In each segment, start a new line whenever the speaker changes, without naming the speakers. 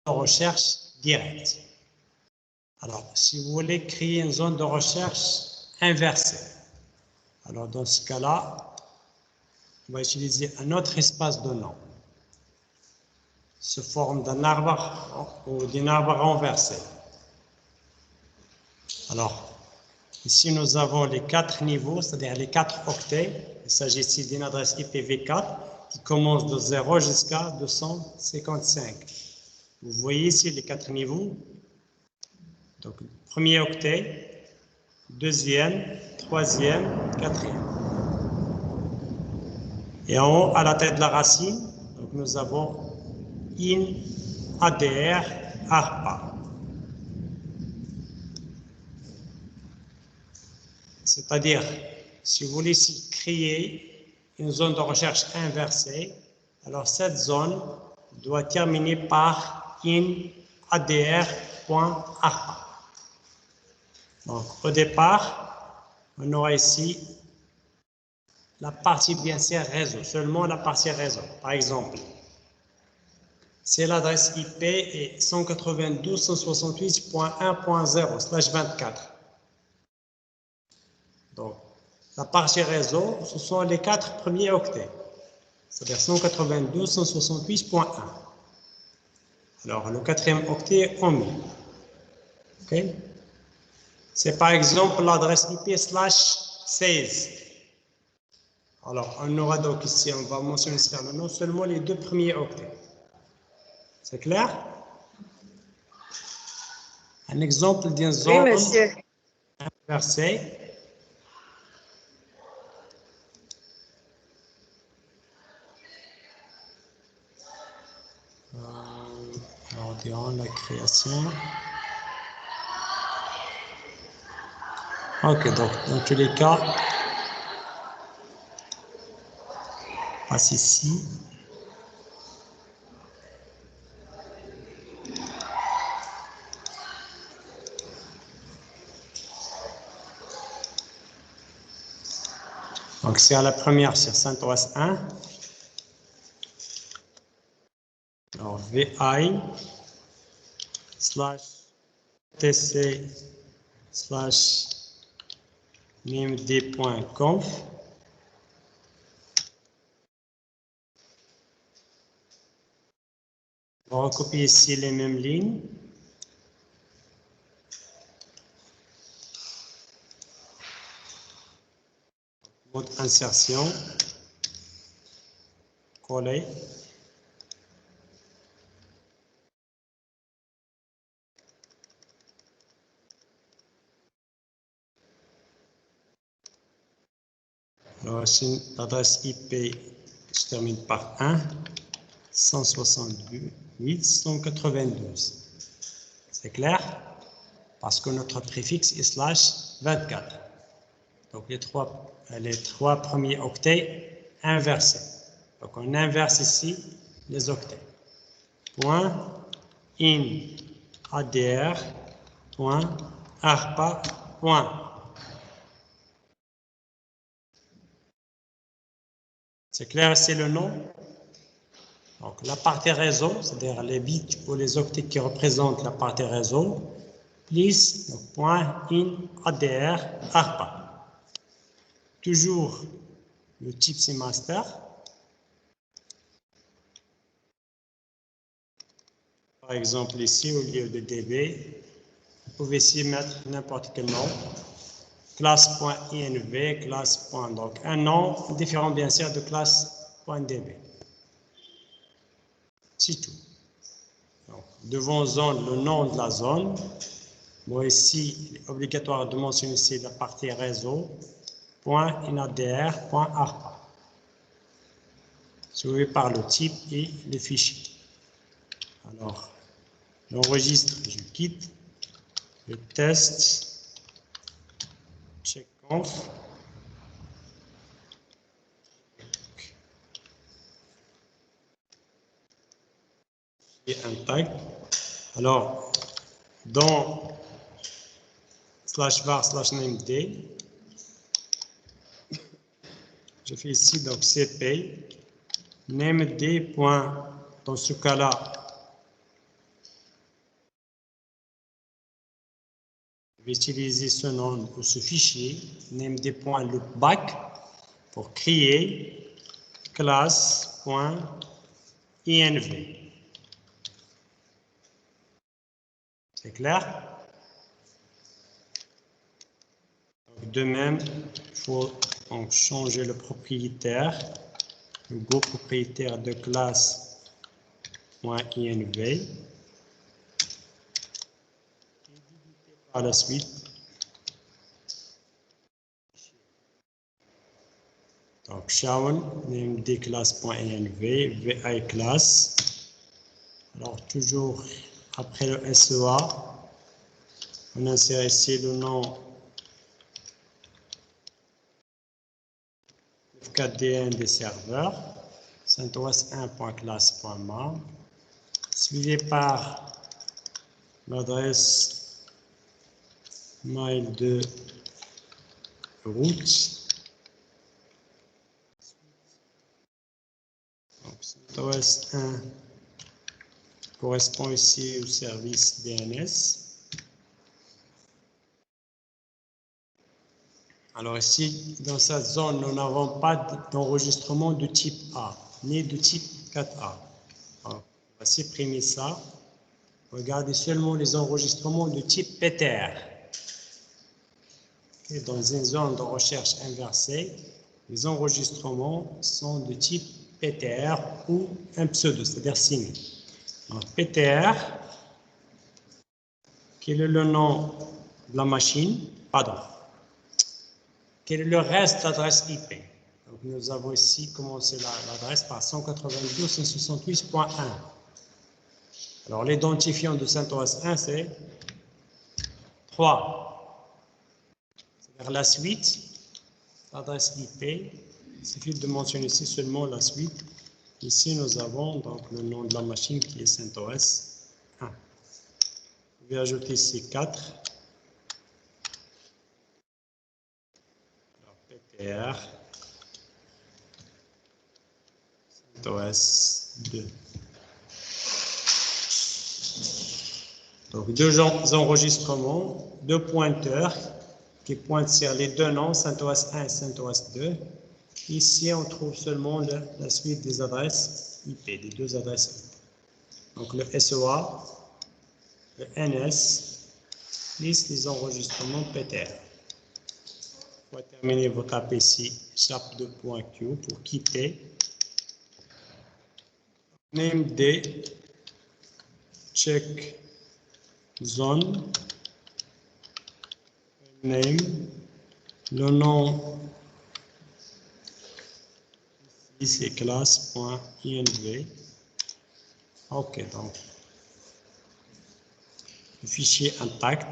de recherche directe. Alors, si vous voulez créer une zone de recherche inversée, alors dans ce cas-là, on va utiliser un autre espace de nom, sous forme d'un arbre ou d'un arbre renversé. Alors, ici nous avons les 4 niveaux, c'est-à-dire les 4 octets. Il s'agit ici d'une adresse IPv4 qui commence de 0 jusqu'à 255. Vous voyez ici les 4 niveaux. Donc, premier octet, deuxième, troisième, quatrième. Et en haut, à la tête de la racine, donc nous avons IN, ADR, ARPA. C'est-à-dire, si vous voulez ici créer une zone de recherche inversée, alors cette zone doit terminer par IN, ADR.ARPA. Donc, au départ, on aura ici la partie bien sûr réseau, seulement la partie réseau. Par exemple, si l'adresse IP est 192.168.1.0/24. Donc, la partie réseau, ce sont les 4 premiers octets, c'est-à-dire 192.168.1. Alors, le 4e octet est omis. OK? C'est par exemple l'adresse IP/16. Alors, on aura donc ici, on va mentionner non seulement les 2 premiers octets. C'est clair? Un exemple d'une zone inversée. Alors, durant la création. Ok, donc dans tous les cas, passe ici. Donc c'est à la première sur CentOS 1. Alors vi/tc/memd.conf. On va recopier ici les mêmes lignes. Mode insertion, coller. Alors, l'adresse IP se termine par 1, 168, 192. C'est clair? Parce que notre préfixe est /24. Donc, les trois premiers octets inversés. Donc, on inverse ici les octets. Point in ADR, point ARPA, point. C'est clair, c'est le nom. Donc, la partie réseau, c'est-à-dire les bits ou les octets qui représentent la partie réseau, plus donc, point in ADR, ARPA. Toujours le type c'est master. Par exemple, ici, au lieu de DB, vous pouvez ici mettre n'importe quel nom. Classe.inv, classe. Donc, un nom différent, bien sûr, de classe.db. C'est tout. Donc, devant zone, le nom de la zone. Moi, ici, il est obligatoire de mentionner ici la partie réseau. .inadr.arpa. Suivi par le type et le fichier. Alors, j'enregistre, je quitte le test checkconf. Et un tag. Alors, dans /var/named, je fais ici donc cp named. Dans ce cas-là, Je vais utiliser ce nom ou ce fichier, named.loopback, pour créer classe.inv. C'est clair? De même, il faut donc changer le propriétaire, le propriétaire de classe.inv. Par la suite, donc shown named class.env, vi class. Alors toujours après le SEA, on insère ici le nom FKDN des serveurs, CentOS1.class.mar, suivi par l'adresse mail de route. Donc, CentOS1 correspond ici au service DNS. Alors ici, dans cette zone, nous n'avons pas d'enregistrement de type A, ni de type 4A. Alors, on va supprimer ça. Regardez seulement les enregistrements de type PTR. Et dans une zone de recherche inversée, les enregistrements sont de type PTR ou un pseudo, c'est-à-dire signé. Donc PTR, quel est le nom de la machine? Pardon. Quel est le reste d'adresse IP? Donc nous avons ici commencé l'adresse par 192.168.1. Alors l'identifiant de CentOS 1, c'est 3. C'est-à-dire la suite, l'adresse IP. Il suffit de mentionner ici seulement la suite. Ici, nous avons donc le nom de la machine qui est CentOS 1. Je vais ajouter ici 4. Alors, PTR, CentOS 2. Donc, deux enregistrements, deux pointeurs qui pointent sur les deux noms, CentOS 1 et CentOS 2. Ici, on trouve seulement la suite des adresses IP, des deux adresses IP. Donc, le SEA, le NS, liste les enregistrements PTR. Pour terminer, vous tapez ici sharp2.q pour quitter. Named check zone. Name, le nom ici c'est classe.inv. Ok, donc le fichier intact.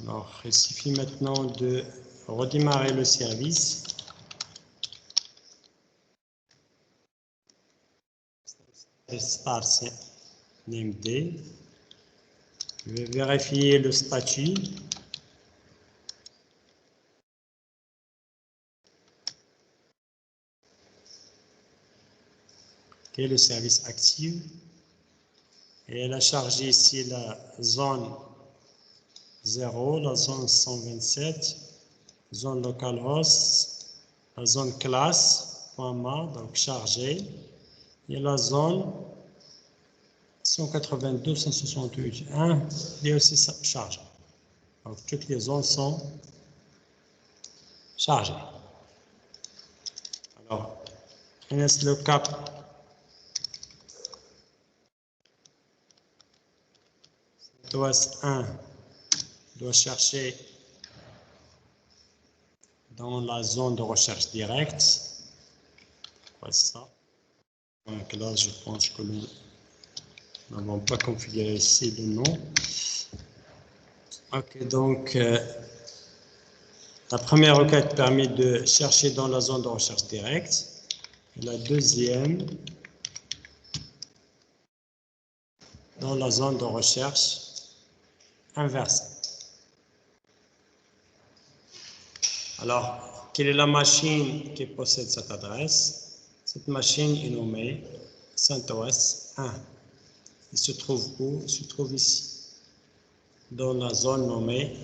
Alors, il suffit maintenant de redémarrer le service. Start named. Je vais vérifier le statut. Ok, le service actif. Et elle a chargé ici la zone 0, la zone 127, zone localhost, la zone classe.ma, donc chargée, et la zone 192.168.1 est aussi chargée. Donc toutes les zones sont chargées. Alors, nslookup CentOS 1 doit chercher dans la zone de recherche directe. Voilà ça. Donc là, je pense que nous n'avons pas configuré ici le nom. Ok, donc la première requête permet de chercher dans la zone de recherche directe. Et la deuxième dans la zone de recherche inversée. Alors, quelle est la machine qui possède cette adresse? Cette machine est nommée CentOS 1. Il se trouve où? Il se trouve ici. dans la zone nommée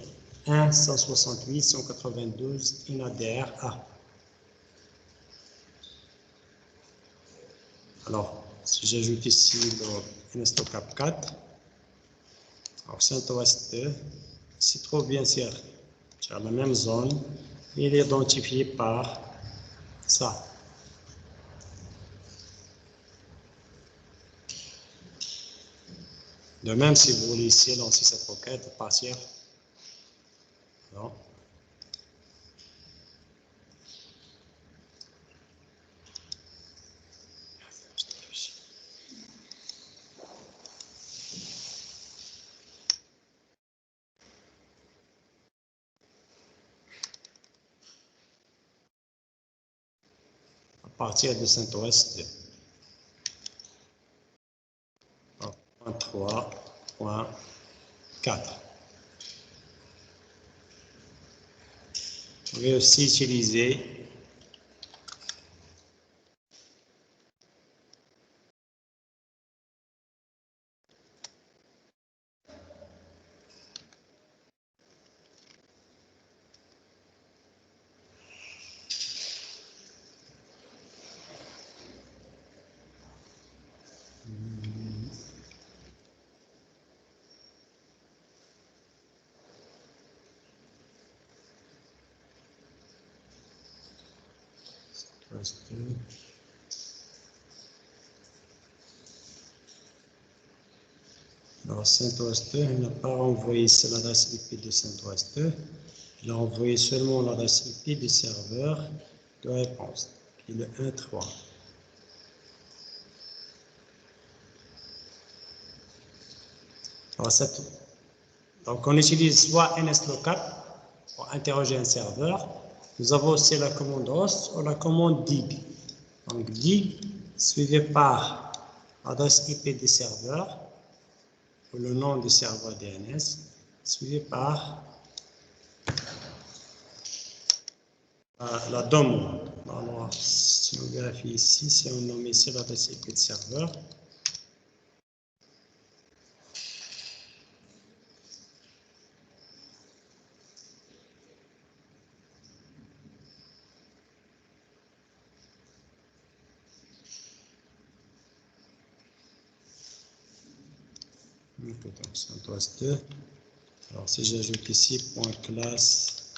1.168.192 INADR-A. Alors, si j'ajoute ici le NSTOCAP 4, alors CentOS 2 se trouve bien sûr sur la même zone, il est identifié par ça. De même, si vous voulez ici lancer cette requête, partir. Non. À partir de CentOS 2. 3.4. Vous pouvez aussi utiliser alors CentOS 2, il n'a pas envoyé l'adresse IP de CentOS 2, il a envoyé seulement l'adresse IP du serveur de réponse, qui est le 1.3. Donc on utilise soit NSLOOKUP pour interroger un serveur. Nous avons aussi la commande host ou la commande dig. Donc dig suivi par l'adresse IP du serveur ou le nom du serveur DNS suivi par la demande. Alors si on vérifie ici, si on nomme ici l'adresse IP du serveur, donc CentOS 2. Alors si j'ajoute ici .class.ma,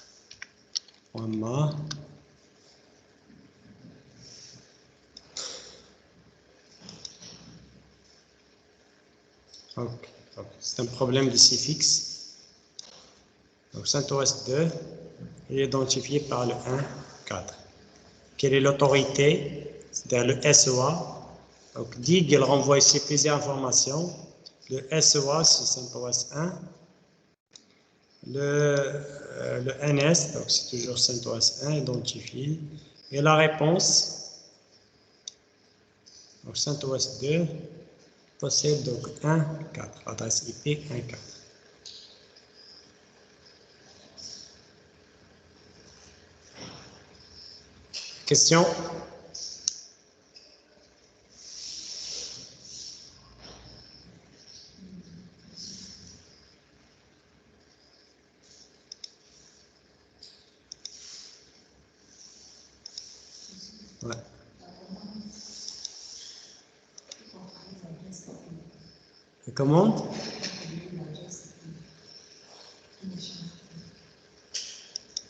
c'est un problème de suffixe. Donc CentOS 2 est identifié par le 1.4. Quelle est l'autorité? C'est-à-dire le SOA. Donc dig, il renvoie ici plusieurs informations. Le SOA, c'est CentOS 1. Le NS, donc c'est toujours CentOS 1 identifié. Et la réponse, donc CentOS 2 possède donc 1.4, adresse IP 1.4. Question? Ouais. La commande?